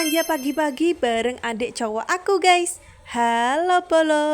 belanja pagi-pagi bareng adik cowok aku guys. Halo Polo,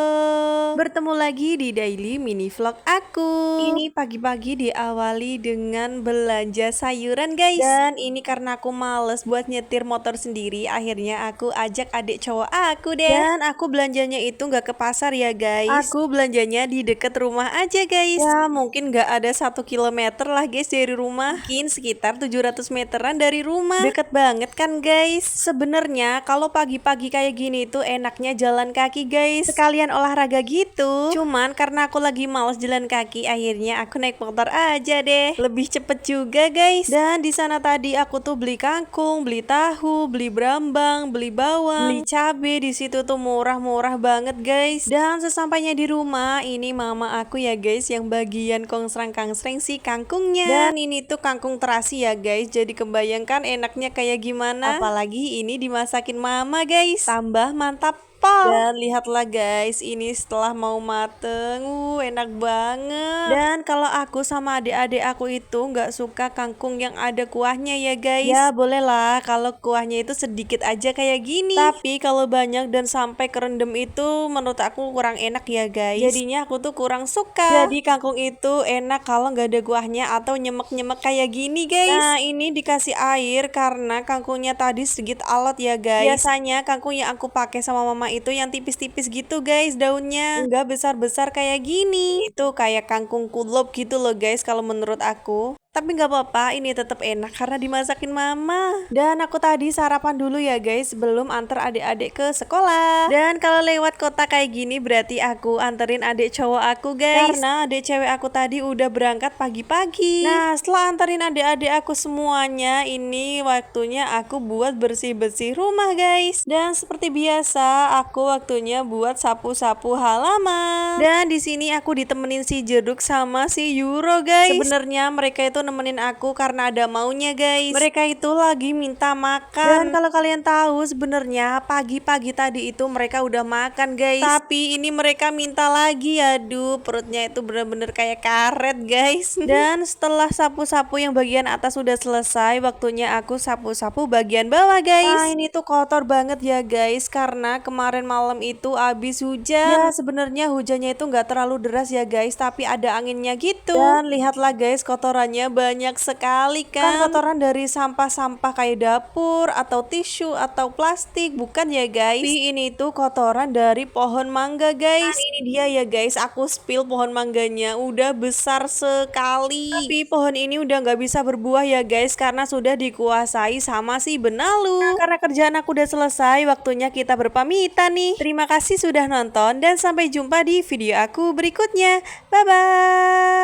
bertemu lagi di daily mini vlog aku. Ini pagi-pagi diawali dengan belanja sayuran guys. Dan ini karena aku males buat nyetir motor sendiri, akhirnya aku ajak adik cowok aku deh. Dan aku belanjanya itu nggak ke pasar ya guys. Aku belanjanya di deket rumah aja guys. Ya mungkin nggak ada 1 kilometer lah guys dari rumah. Mungkin sekitar 700 meteran dari rumah. Deket banget kan guys. Sebenarnya kalau pagi-pagi kayak gini tuh enaknya jalan kaki guys, sekalian olahraga gitu. Cuman karena aku lagi males jalan kaki, akhirnya aku naik motor aja deh, lebih cepet juga guys. Dan di sana tadi aku tuh beli kangkung, beli tahu, beli brambang, beli bawang, beli cabe. Di situ tuh murah-murah banget guys. Dan sesampainya di rumah, ini mama aku ya guys yang bagian kongsrang-kangsreng si kangkungnya. Dan ini tuh kangkung terasi ya guys, jadi kebayangkan enaknya kayak gimana. Apalagi ini dimasakin mama guys, tambah mantap. Dan lihatlah guys, ini setelah mau mateng, enak banget. Dan kalau aku sama adik-adik aku itu nggak suka kangkung yang ada kuahnya ya guys. Ya bolehlah kalau kuahnya itu sedikit aja kayak gini. Tapi kalau banyak dan sampai kerendam itu menurut aku kurang enak ya guys. Jadinya aku tuh kurang suka. Jadi kangkung itu enak kalau nggak ada kuahnya atau nyemek-nyemek kayak gini guys. Nah ini dikasih air karena kangkungnya tadi sedikit alot ya guys. Biasanya kangkung yang aku pakai sama mama itu yang tipis-tipis gitu guys daunnya, enggak besar-besar kayak gini. Itu kayak kangkung kulup gitu loh guys kalau menurut aku. Tapi nggak apa-apa, ini tetap enak karena dimasakin mama. Dan aku tadi sarapan dulu ya guys sebelum antar adik-adik ke sekolah. Dan kalau lewat kota kayak gini berarti aku anterin adik cowok aku guys, karena adik cewek aku tadi udah berangkat pagi-pagi. Nah setelah anterin adik-adik aku semuanya, ini waktunya aku buat bersih-bersih rumah guys. Dan seperti biasa aku waktunya buat sapu-sapu halaman. Dan di sini aku ditemenin si Jeduk sama si Euro guys. Sebenarnya mereka itu nemenin aku karena ada maunya guys. Mereka itu lagi minta makan. Dan kalau kalian tahu sebenarnya pagi-pagi tadi itu mereka udah makan guys. Tapi ini mereka minta lagi, aduh perutnya itu bener-bener kayak karet guys. Dan setelah sapu-sapu yang bagian atas sudah selesai, waktunya aku sapu-sapu bagian bawah guys. Nah ini tuh kotor banget ya guys karena kemarin malam itu habis hujan. Ya sebenarnya hujannya itu nggak terlalu deras ya guys, tapi ada anginnya gitu. Dan lihatlah guys kotorannya banyak sekali kan kotoran dari sampah-sampah kayak dapur atau tisu atau plastik, bukan ya guys. Tapi ini tuh kotoran dari pohon mangga guys. Nah ini dia ya guys, aku spill pohon mangganya udah besar sekali. Tapi pohon ini udah nggak bisa berbuah ya guys karena sudah dikuasai sama si benalu. Nah, karena kerjaan aku udah selesai, waktunya kita berpamitan nih. Terima kasih sudah nonton dan sampai jumpa di video aku berikutnya. Bye bye.